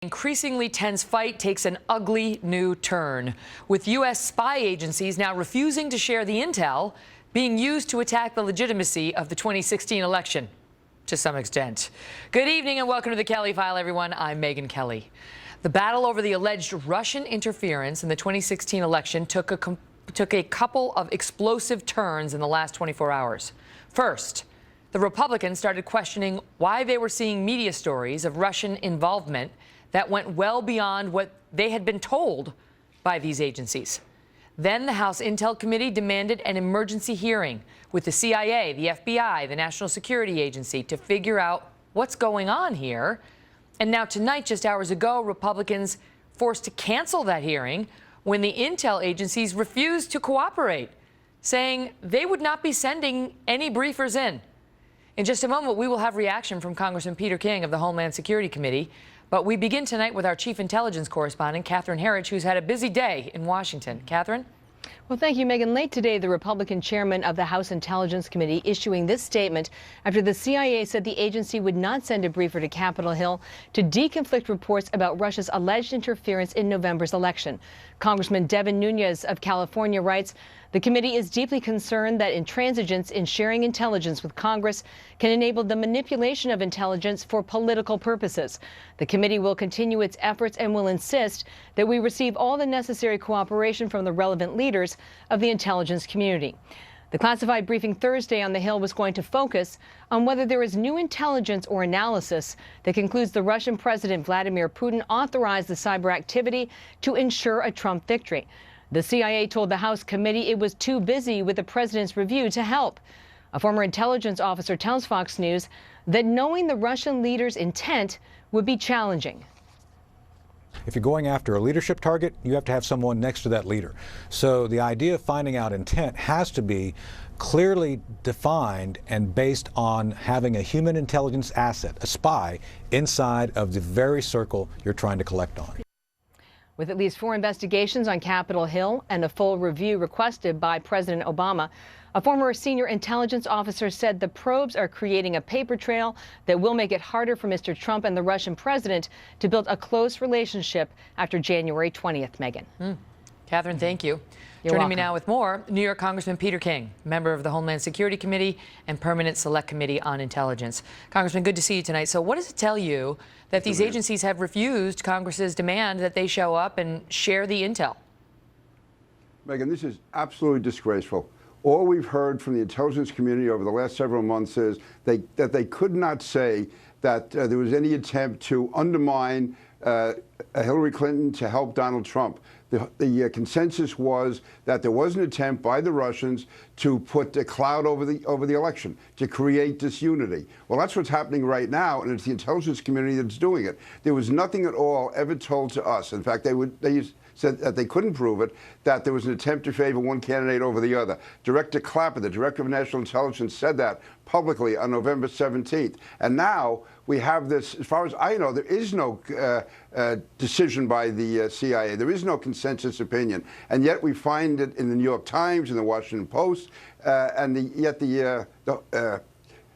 Increasingly tense fight takes an ugly new turn, with U.S. spy agencies now refusing to share the intel being used to attack the legitimacy of the 2016 election, to some extent. Good evening and welcome to the Kelly File, everyone. I'm Megyn Kelly. The battle over the alleged Russian interference in the 2016 election took a couple of explosive turns in the last 24 hours. First, the Republicans started questioning why they were seeing media stories of Russian involvement that went well beyond what they had been told by these agencies. Then the House Intel Committee demanded an emergency hearing with the CIA, the FBI, the National Security Agency to figure out what's going on here. And now tonight, just hours ago, Republicans forced to cancel that hearing when the intel agencies refused to cooperate, saying they would not be sending any briefers in. In just a moment, we will have reaction from Congressman Peter King of the Homeland Security Committee. But we begin tonight with our chief intelligence correspondent, Catherine Herridge, who's had a busy day in Washington. Catherine? Well, thank you, Megyn. Late today, the Republican chairman of the House Intelligence Committee issuing this statement after the CIA said the agency would not send a briefer to Capitol Hill to deconflict reports about Russia's alleged interference in November's election. Congressman Devin Nunes of California writes, the committee is deeply concerned that intransigence in sharing intelligence with Congress can enable the manipulation of intelligence for political purposes. The committee will continue its efforts and will insist that we receive all the necessary cooperation from the relevant leaders of the intelligence community. The classified briefing Thursday on the Hill was going to focus on whether there is new intelligence or analysis that concludes the Russian President Vladimir Putin authorized the cyber activity to ensure a Trump victory. The CIA told the House committee it was too busy with the president's review to help. A former intelligence officer tells Fox News that knowing the Russian leader's intent would be challenging. If you're going after a leadership target, you have to have someone next to that leader. So the idea of finding out intent has to be clearly defined and based on having a human intelligence asset, a spy, inside of the very circle you're trying to collect on. With at least 4 investigations on Capitol Hill and a full review requested by President Obama, a former senior intelligence officer said the probes are creating a paper trail that will make it harder for Mr. Trump and the Russian president to build a close relationship after January 20th, Megyn. Catherine, thank you. You're Joining welcome. me now with more, New York Congressman Peter King, member of the Homeland Security Committee and Permanent Select Committee on Intelligence. Congressman, good to see you tonight. So what does it tell you that these agencies have refused Congress's demand that they show up and share the intel? Megyn, this is absolutely disgraceful. All we've heard from the intelligence community over the last several months is that they could not say that there was any attempt to undermine Hillary Clinton to help Donald Trump. The consensus was that there was an attempt by the Russians to put a cloud over the election, to create disunity. Well, that's what's happening right now, and it's the intelligence community that's doing it. There was nothing at all ever told to us. In fact, they said that they couldn't prove it, that there was an attempt to favor one candidate over the other. Director Clapper, the Director of National Intelligence, said that publicly on November 17th. And now we have this, as far as I know, there is no decision by the CIA. There is no consensus opinion. And yet we find it in the New York Times, in the Washington Post, yet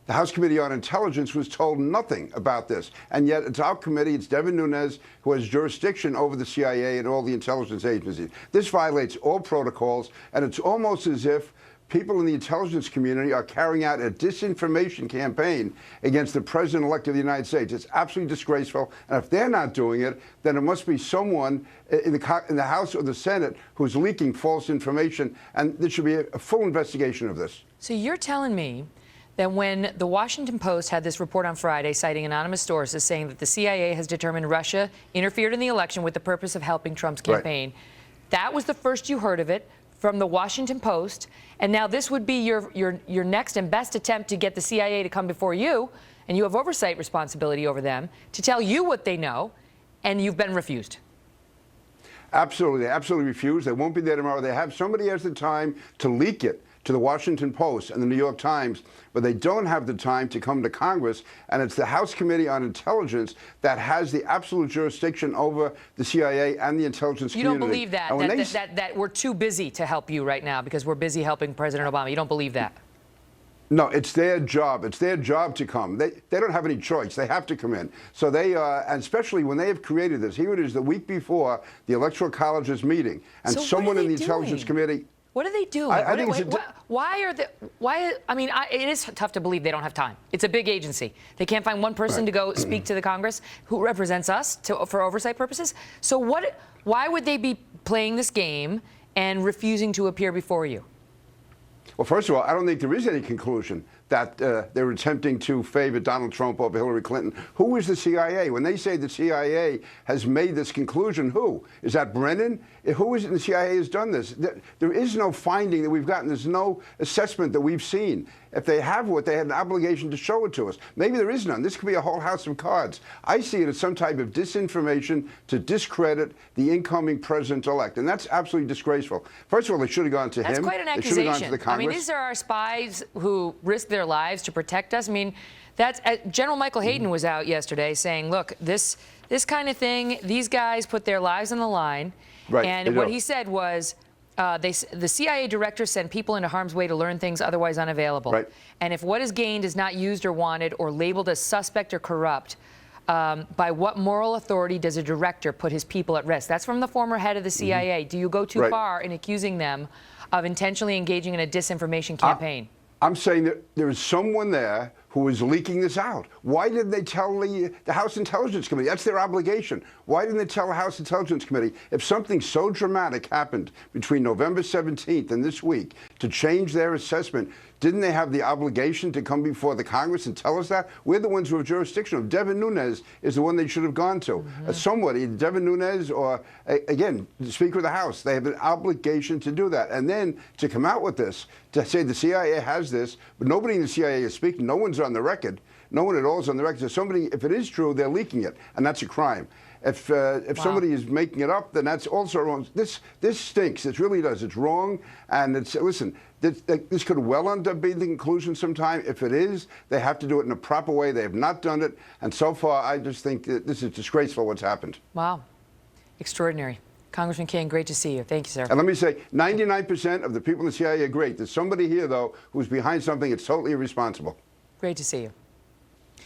the House Committee on Intelligence was told nothing about this. And yet it's our committee, it's Devin Nunes, who has jurisdiction over the CIA and all the intelligence agencies. This violates all protocols, and it's almost as if people in the intelligence community are carrying out a disinformation campaign against the president-elect of the United States. It's absolutely disgraceful. And if they're not doing it, then it must be someone in the House or the Senate who's leaking false information. And there should be a full investigation of this. So you're telling me that when the Washington Post had this report on Friday citing anonymous sources saying that the CIA has determined Russia interfered in the election with the purpose of helping Trump's campaign, right, that was the first you heard of it from the Washington Post, and now this would be your next and best attempt to get the CIA to come before you, and you have oversight responsibility over them, to tell you what they know, and you've been refused. Absolutely. They absolutely refused. They won't be there tomorrow. They have somebody has the time to leak it to the Washington Post and the New York Times, but they don't have the time to come to Congress. And it's the House Committee on Intelligence that has the absolute jurisdiction over the CIA and the intelligence community. You don't believe that we're too busy to help you right now because we're busy helping President Obama. You don't believe that? No, it's their job. It's their job to come. They don't have any choice. They have to come in. So they, and especially when they have created this, here it is the week before the Electoral College's meeting, and So someone in the doing? Intelligence Committee. What are they doing? I think it's why are the why? I mean, it is tough to believe they don't have time. It's a big agency. They can't find one person to go speak to the Congress who represents us for oversight purposes. So what? Why would they be playing this game and refusing to appear before you? Well, first of all, I don't think there is any conclusion that they're attempting to favor Donald Trump over Hillary Clinton. Who is the CIA? When they say the CIA has made this conclusion, who? Is that Brennan? Who is it in the CIA has done this? There is no finding that we've gotten. There's no assessment that we've seen. If they have what, they have an obligation to show it to us. Maybe there is none. This could be a whole house of cards. I see it as some type of disinformation to discredit the incoming president-elect, and that's absolutely disgraceful. First of all, they should have gone to him. That's quite an accusation. They should have gone to the Congress. I mean, these are our spies who risk their lives to protect us. I mean, that's General Michael Hayden was out yesterday saying, look, this kind of thing, these guys put their lives on the line. Right, and what he said was, the CIA directors send people into harm's way to learn things otherwise unavailable. Right. And if what is gained is not used or wanted or labeled as suspect or corrupt, by what moral authority does a director put his people at risk? That's from the former head of the CIA. Do you go too far in accusing them of intentionally engaging in a disinformation campaign? I'm saying that there is someone there who is leaking this out. Why didn't they tell the House Intelligence Committee? That's their obligation. Why didn't they tell the House Intelligence Committee if something so dramatic happened between November 17th and this week to change their assessment? Didn't they have the obligation to come before the Congress and tell us that? We're the ones who have jurisdiction. Devin Nunes is the one they should have gone to. Somebody, Devin Nunes or, again, the Speaker of the House, they have an obligation to do that. And then to come out with this, to say the CIA has this, but nobody in the CIA is speaking. No one's on the record. No one at all is on the record. So somebody, if it is true, they're leaking it, and that's a crime. If somebody is making it up, then that's also wrong. This stinks. It really does. It's wrong. And it's, listen, this could well end up being the conclusion sometime. If it is, they have to do it in a proper way. They have not done it. And so far, I just think that this is disgraceful what's happened. Wow. Extraordinary. Congressman King, great to see you. Thank you, sir. And let me say, 99% of the people in the CIA are great. There's somebody here, though, who's behind something that's totally irresponsible. Great to see you.